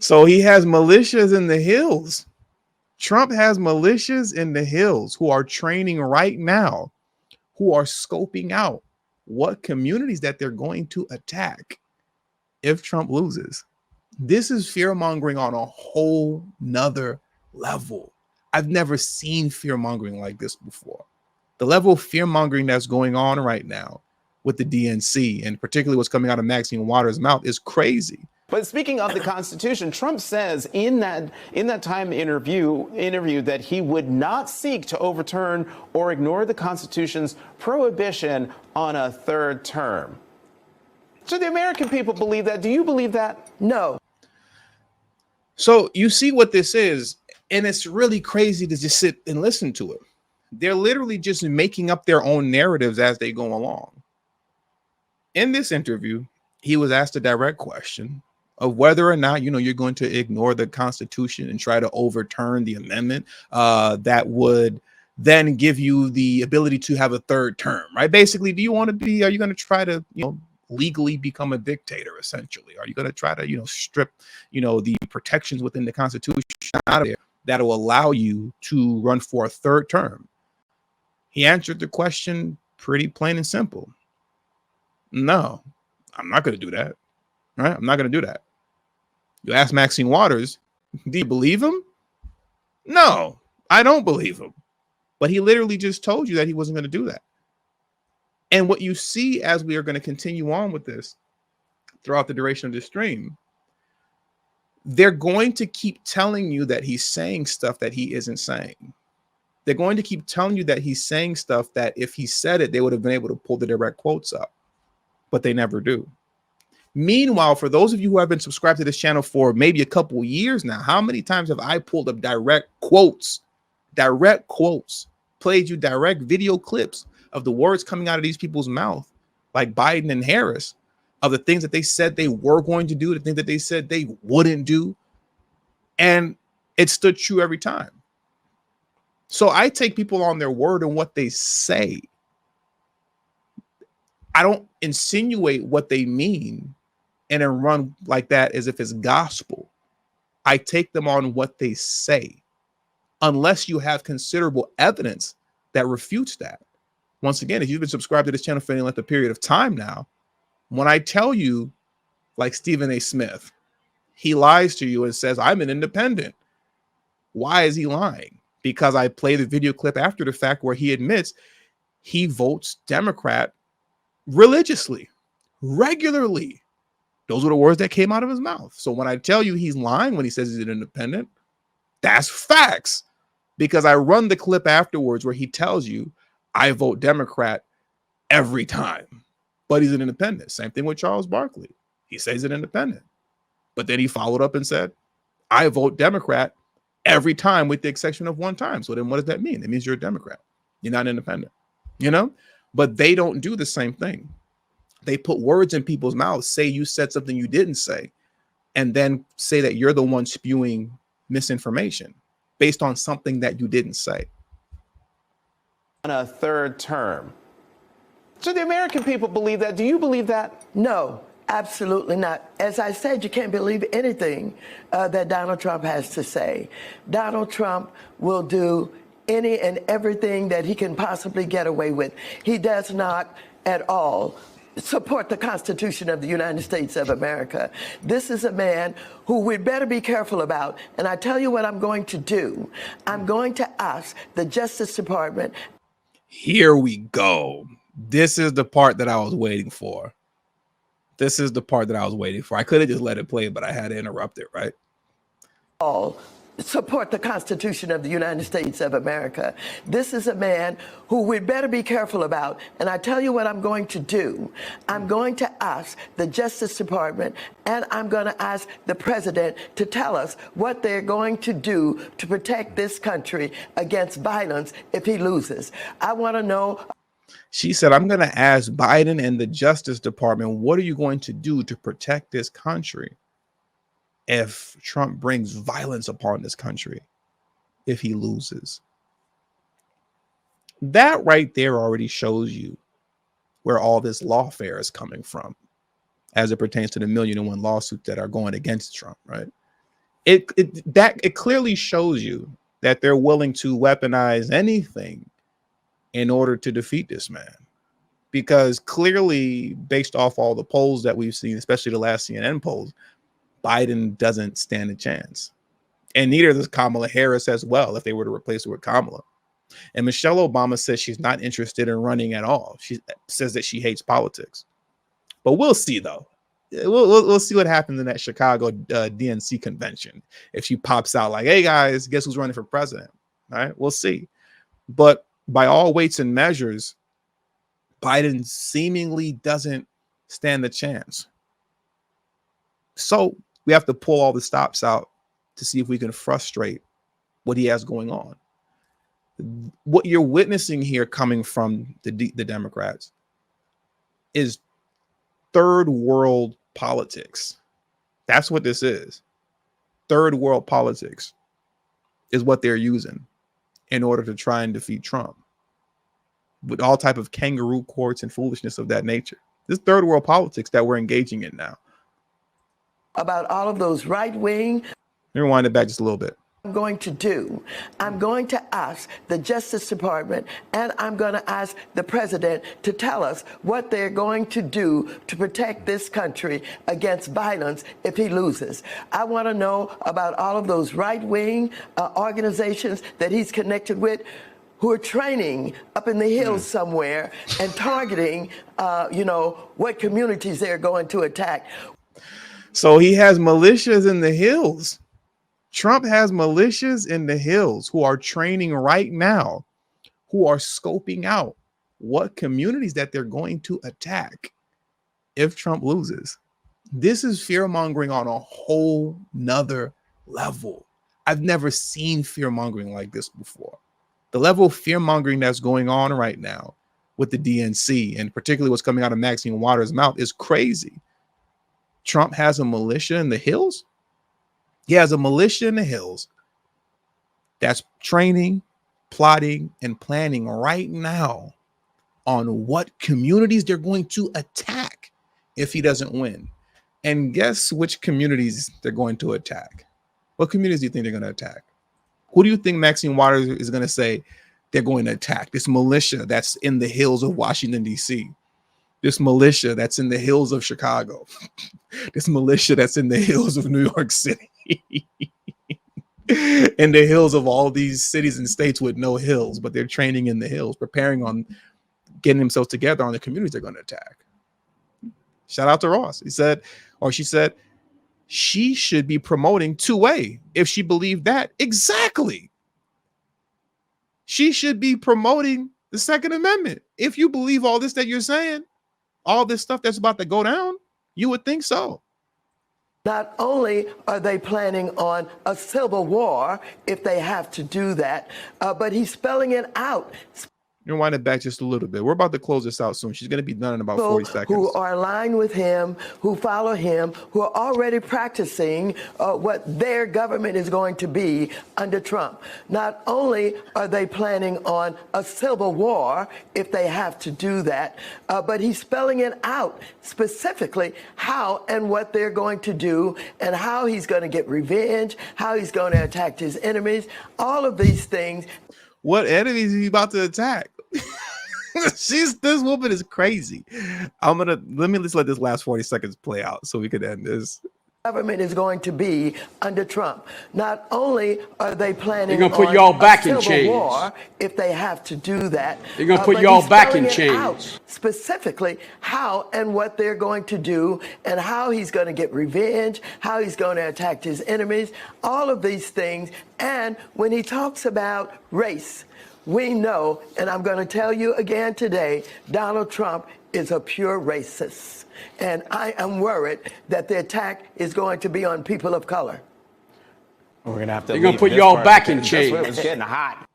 So he has militias in the hills. Trump has militias in the hills who are training right now, who are scoping out what communities that they're going to attack if Trump loses. This is fear mongering on a whole nother level. I've never seen fear mongering like this before. The level of fear mongering that's going on right now with the DNC, and particularly what's coming out of Maxine Waters' mouth, is crazy. But speaking of the Constitution, Trump says in that time interview that he would not seek to overturn or ignore the Constitution's prohibition on a third term. So the American people believe that. Do you believe that? No. So you see what this is, and it's really crazy to just sit and listen to it. They're literally just making up their own narratives as they go along. In this interview, he was asked a direct question of whether or not, you're going to ignore the Constitution and try to overturn the amendment that would then give you the ability to have a third term, right? Basically, are you going to try to, legally become a dictator, essentially? Are you going to try to, strip, the protections within the Constitution out of there that will allow you to run for a third term? He answered the question pretty plain and simple. No, I'm not going to do that. Right? I'm not going to do that. You ask Maxine Waters, do you believe him? No, I don't believe him. But he literally just told you that he wasn't going to do that. And what you see as we are going to continue on with this throughout the duration of this stream, they're going to keep telling you that he's saying stuff that he isn't saying. They're going to keep telling you that he's saying stuff that if he said it, they would have been able to pull the direct quotes up, but they never do. Meanwhile, for those of you who have been subscribed to this channel for maybe a couple years now, how many times have I pulled up direct quotes, played you direct video clips of the words coming out of these people's mouth, like Biden and Harris, of the things that they said they were going to do, the things that they said they wouldn't do. And it stood true every time. So I take people on their word and what they say. I don't insinuate what they mean and then run like that as if it's gospel. I take them on what they say, unless you have considerable evidence that refutes that. Once again, if you've been subscribed to this channel for any length of period of time now, when I tell you, like Stephen A. Smith, he lies to you and says, I'm an independent. Why is he lying? Because I play the video clip after the fact where he admits he votes Democrat religiously, regularly. Those were the words that came out of his mouth. So when I tell you he's lying when he says he's an independent, that's facts. Because I run the clip afterwards where he tells you, I vote Democrat every time, but he's an independent. Same thing with Charles Barkley. He says he's an independent, but then he followed up and said, I vote Democrat every time with the exception of one time. So then what does that mean? It means you're a Democrat. You're not independent, but they don't do the same thing. They put words in people's mouths, say you said something you didn't say, and then say that you're the one spewing misinformation based on something that you didn't say. On a third term. So the American people believe that. Do you believe that? No, absolutely not. As I said, you can't believe anything that Donald Trump has to say. Donald Trump will do any and everything that he can possibly get away with. He does not at all support the Constitution of the United States of America. This is a man who we'd better be careful about. And I tell you what I'm going to do. I'm going to ask the Justice Department. Here we go. This is the part that I was waiting for. I could have just let it play, but I had to interrupt it, right? All support the Constitution of the United States of America. This is a man who we'd better be careful about. And I tell you what I'm going to do. I'm going to ask the Justice Department and I'm going to ask the president to tell us what they're going to do to protect this country against violence if he loses. I want to know. She said, I'm going to ask Biden and the Justice Department, what are you going to do to protect this country if Trump brings violence upon this country, if he loses? That right there already shows you where all this lawfare is coming from as it pertains to the 1,000,001 lawsuits that are going against Trump, right? It clearly shows you that they're willing to weaponize anything in order to defeat this man. Because clearly, based off all the polls that we've seen, especially the last CNN polls, Biden doesn't stand a chance. And neither does Kamala Harris as well, if they were to replace her with Kamala. And Michelle Obama says she's not interested in running at all. She says that she hates politics. But we'll see, though. We'll see what happens in that Chicago DNC convention. If she pops out like, hey, guys, guess who's running for president? All right, we'll see. But by all weights and measures, Biden seemingly doesn't stand a chance. So we have to pull all the stops out to see if we can frustrate what he has going on. What you're witnessing here coming from the Democrats is third world politics. That's what this is. Third world politics is what they're using in order to try and defeat Trump, with all type of kangaroo courts and foolishness of that nature. This third world politics that we're engaging in now. About all of those right-wing. Let me rewind it back just a little bit. I'm going to ask the Justice Department, and I'm going to ask the president to tell us what they're going to do to protect this country against violence if he loses. I want to know about all of those right-wing organizations that he's connected with, who are training up in the hills somewhere and targeting, what communities they're going to attack. So he has militias in the hills. Trump has militias in the hills who are training right now, who are scoping out what communities that they're going to attack if Trump loses. This is fear mongering on a whole nother level. I've never seen fear mongering like this before. The level of fear mongering that's going on right now with the DNC, and particularly what's coming out of Maxine Waters' mouth, is crazy. Trump has a militia in the hills. He has a militia in the hills that's training, plotting, and planning right now on what communities they're going to attack if he doesn't win. And guess which communities they're going to attack? What communities do you think they're going to attack? Who do you think Maxine Waters is going to say they're going to attack? This militia that's in the hills of Washington, D.C. This militia that's in the hills of Chicago. This militia that's in the hills of New York City. In the hills of all these cities and states with no hills, but they're training in the hills, preparing on getting themselves together on the communities they're going to attack. Shout out to Ross. She said she should be promoting 2A if she believed that. Exactly. She should be promoting the Second Amendment. If you believe all this that you're saying, all this stuff that's about to go down, you would think so. Not only are they planning on a civil war if they have to do that, but he's spelling it out. You wind it back just a little bit. We're about to close this out soon. She's going to be done in about 40 seconds. Who are aligned with him, who follow him, who are already practicing what their government is going to be under Trump. Not only are they planning on a civil war if they have to do that, but he's spelling it out specifically how and what they're going to do and how he's going to get revenge, how he's going to attack his enemies, all of these things. What enemies is he about to attack? This woman is crazy. Let this last 40 seconds play out so we can end this. Government is going to be under Trump. Not only are they planning They're gonna put y'all back in chains. War if they have to do that. They're gonna put y'all back in chains. Specifically how and what they're going to do and how he's going to get revenge, how he's going to attack his enemies, all of these things. And when he talks about race, we know, and I'm going to tell you again today, Donald Trump is a pure racist. And I am worried that the attack is going to be on people of color. We're going to have to. They're going to put y'all back in chains. It's getting hot.